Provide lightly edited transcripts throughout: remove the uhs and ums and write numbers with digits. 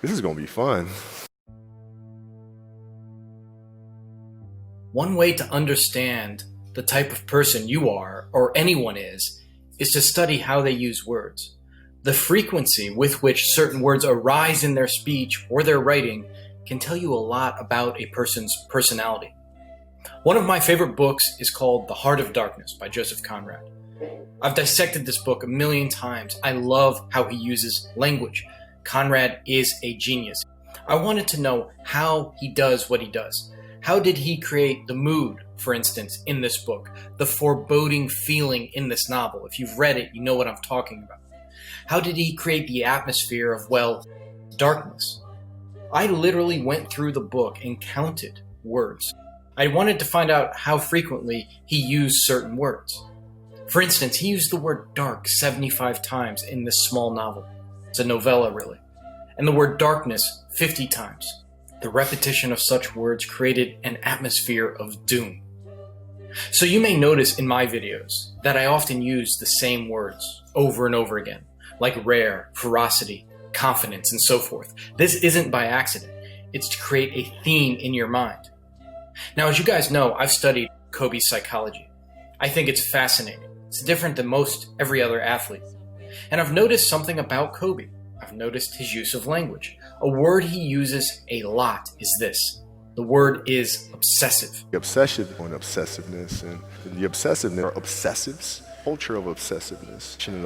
This is gonna be fun. One way to understand the type of person you are, or anyone is to study how they use words. The frequency with which certain words arise in their speech or their writing can tell you a lot about a person's personality. One of my favorite books is called The Heart of Darkness by Joseph Conrad. I've dissected this book a million times. I love how he uses language. Conrad is a genius. I wanted to know how he does what he does. How did he create the mood, for instance, in this book? The foreboding feeling in this novel. If you've read it, you know what I'm talking about. How did he create the atmosphere of, well, darkness? I literally went through the book and counted words. I wanted to find out how frequently he used certain words. For instance, he used the word dark 75 times in this small novel. It's a novella, really. And the word darkness 50 times. The repetition of such words created an atmosphere of doom. So you may notice in my videos that I often use the same words over and over again, like rare, ferocity, confidence, and so forth. This isn't by accident. It's to create a theme in your mind. Now, as you guys know, I've studied Kobe's psychology. I think it's fascinating. It's different than most every other athlete. And I've noticed something about Kobe. I've noticed his use of language. A word he uses a lot is this. The word is obsessive. The obsession on obsessiveness and the obsessiveness are obsessives, culture of obsessiveness and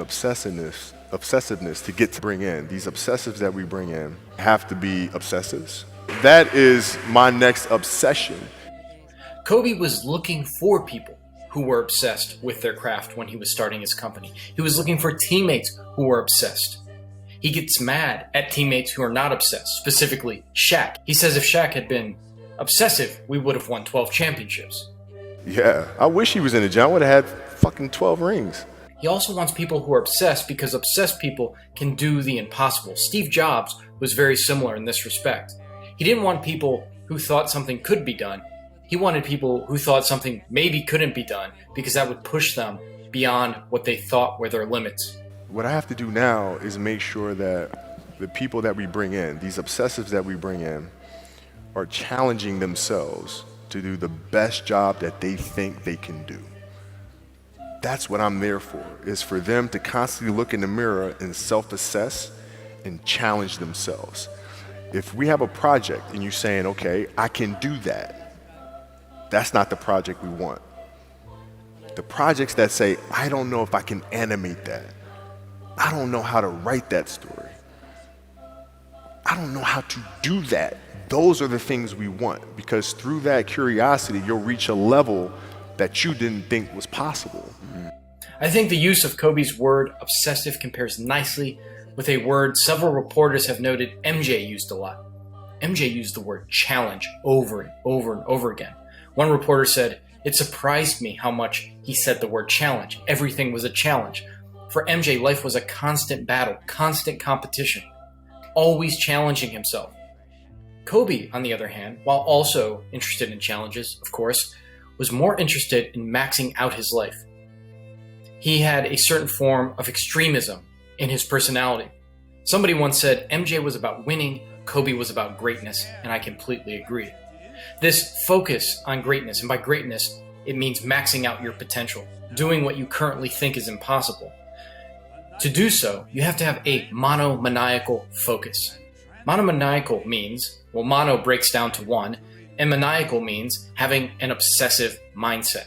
obsessiveness to get to bring in. These obsessives that we bring in have to be obsessives. That is my next obsession. Kobe was looking for people who were obsessed with their craft when he was starting his company. He was looking for teammates who were obsessed. He gets mad at teammates who are not obsessed, specifically Shaq. He says if Shaq had been obsessive, we would have won 12 championships. Yeah, I wish he was in the gym. I would have had fucking 12 rings. He also wants people who are obsessed because obsessed people can do the impossible. Steve Jobs was very similar in this respect. He didn't want people who thought something could be done. He wanted people who thought something maybe couldn't be done because that would push them beyond what they thought were their limits. What I have to do now is make sure that the people that we bring in, these obsessives that we bring in, are challenging themselves to do the best job that they think they can do. That's what I'm there for, is for them to constantly look in the mirror and self-assess and challenge themselves. If we have a project and you're saying, okay, I can do that, that's not the project we want. The projects that say, I don't know if I can animate that. I don't know how to write that story. I don't know how to do that. Those are the things we want, because through that curiosity, you'll reach a level that you didn't think was possible. I think the use of Kobe's word obsessive compares nicely with a word several reporters have noted MJ used a lot. MJ used the word challenge over and over and over again. One reporter said, "It surprised me how much he said the word challenge. Everything was a challenge." For MJ, life was a constant battle, constant competition, always challenging himself. Kobe, on the other hand, while also interested in challenges, of course, was more interested in maxing out his life. He had a certain form of extremism in his personality. Somebody once said MJ was about winning, Kobe was about greatness, and I completely agree. This focus on greatness, and by greatness, it means maxing out your potential, doing what you currently think is impossible. To do so, you have to have a monomaniacal focus. Monomaniacal means, well, mono breaks down to one, and maniacal means having an obsessive mindset.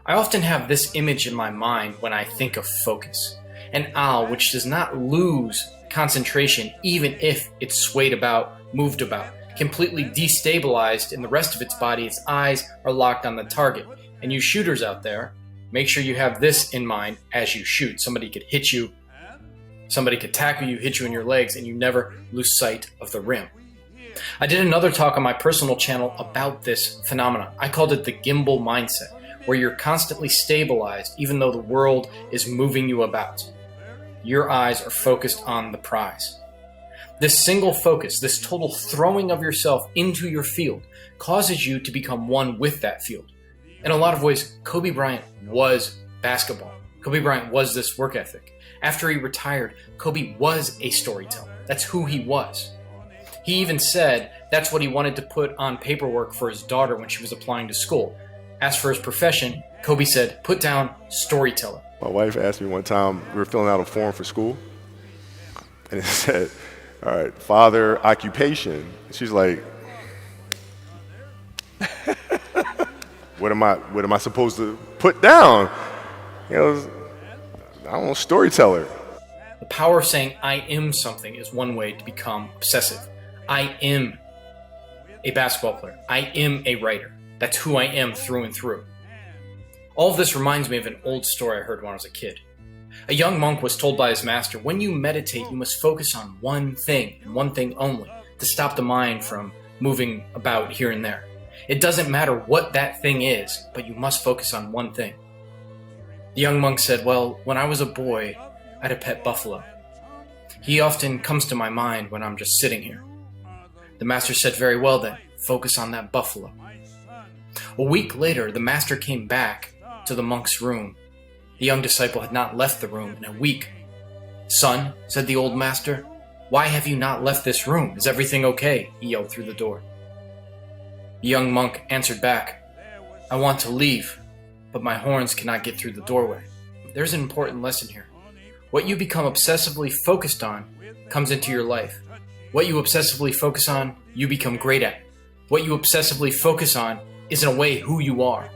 I often have this image in my mind when I think of focus. An owl which does not lose concentration even if it's swayed about, moved about, completely destabilized in the rest of its body, its eyes are locked on the target. And you shooters out there, make sure you have this in mind as you shoot. Somebody could hit you, somebody could tackle you, hit you in your legs, and you never lose sight of the rim. I did another talk on my personal channel about this phenomenon. I called it the gimbal mindset, where you're constantly stabilized even though the world is moving you about. Your eyes are focused on the prize. This single focus, this total throwing of yourself into your field, causes you to become one with that field. In a lot of ways, Kobe Bryant was basketball. Kobe Bryant was this work ethic. After he retired, Kobe was a storyteller. That's who he was. He even said that's what he wanted to put on paperwork for his daughter when she was applying to school. As for his profession, Kobe said, put down storyteller. My wife asked me one time, we were filling out a form for school, and it said, all right, father, occupation. She's like, what am I supposed to put down? You know, I don't know, storyteller. The power of saying I am something is one way to become obsessive. I am a basketball player. I am a writer. That's who I am through and through. All of this reminds me of an old story I heard when I was a kid. A young monk was told by his master, when you meditate, you must focus on one thing and one thing only to stop the mind from moving about here and there. It doesn't matter what that thing is, but you must focus on one thing. The young monk said, well, when I was a boy, I had a pet buffalo. He often comes to my mind when I'm just sitting here. The master said, very well then, focus on that buffalo. A week later, the master came back to the monk's room. The young disciple had not left the room in a week. Son, said the old master, why have you not left this room? Is everything okay? He yelled through the door. The young monk answered back, I want to leave, but my horns cannot get through the doorway. There's an important lesson here. What you become obsessively focused on comes into your life. What you obsessively focus on, you become great at. What you obsessively focus on is in a way who you are.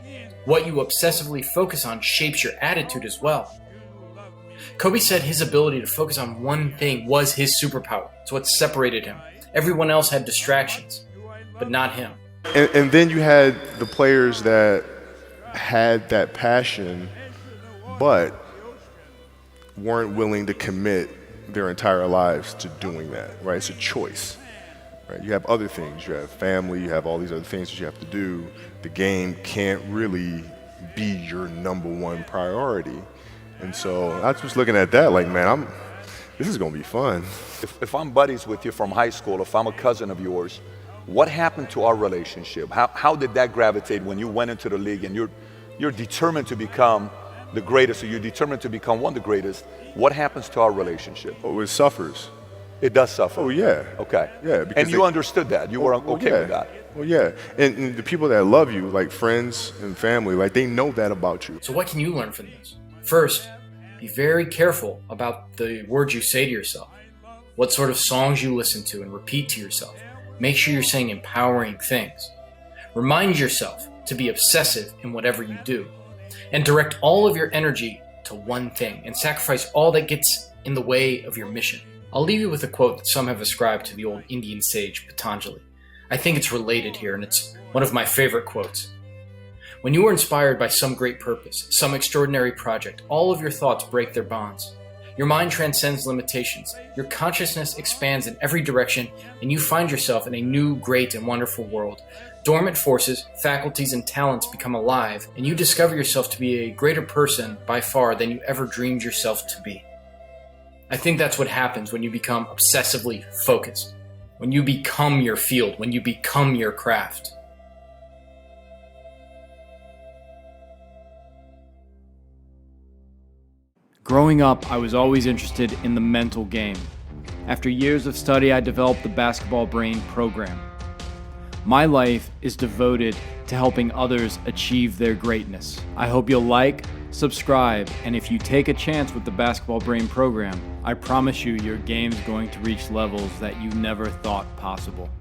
What you obsessively focus on shapes your attitude as well. Kobe said his ability to focus on one thing was his superpower. It's what separated him. Everyone else had distractions, but not him. And then you had the players that had that passion, but weren't willing to commit their entire lives to doing that, right? It's a choice, right? You have other things, you have family, you have all these other things that you have to do. The game can't really be your number one priority. And so I was looking at that like, man, this is gonna be fun. If I'm buddies with you from high school, if I'm a cousin of yours, what happened to our relationship? How did that gravitate when you went into the league and you're determined to become the greatest, or you're determined to become one of the greatest? What happens to our relationship? Oh, it suffers. It does suffer. Oh, yeah. Okay. Yeah. And you understood that. You were okay with that. Well, yeah. And the people that love you, like friends and family, like they know that about you. So what can you learn from this? First, be very careful about the words you say to yourself. What sort of songs you listen to and repeat to yourself. Make sure you're saying empowering things. Remind yourself to be obsessive in whatever you do. And direct all of your energy to one thing and sacrifice all that gets in the way of your mission. I'll leave you with a quote that some have ascribed to the old Indian sage Patanjali. I think it's related here, and it's one of my favorite quotes. When you are inspired by some great purpose, some extraordinary project, all of your thoughts break their bonds. Your mind transcends limitations. Your consciousness expands in every direction, and you find yourself in a new, great, and wonderful world. Dormant forces, faculties, and talents become alive, and you discover yourself to be a greater person by far than you ever dreamed yourself to be. I think that's what happens when you become obsessively focused, when you become your field, when you become your craft. Growing up, I was always interested in the mental game. After years of study, I developed the Basketball Brain program. My life is devoted to helping others achieve their greatness. I hope you'll like, subscribe, and if you take a chance with the Basketball Brain program, I promise you your game's going to reach levels that you never thought possible.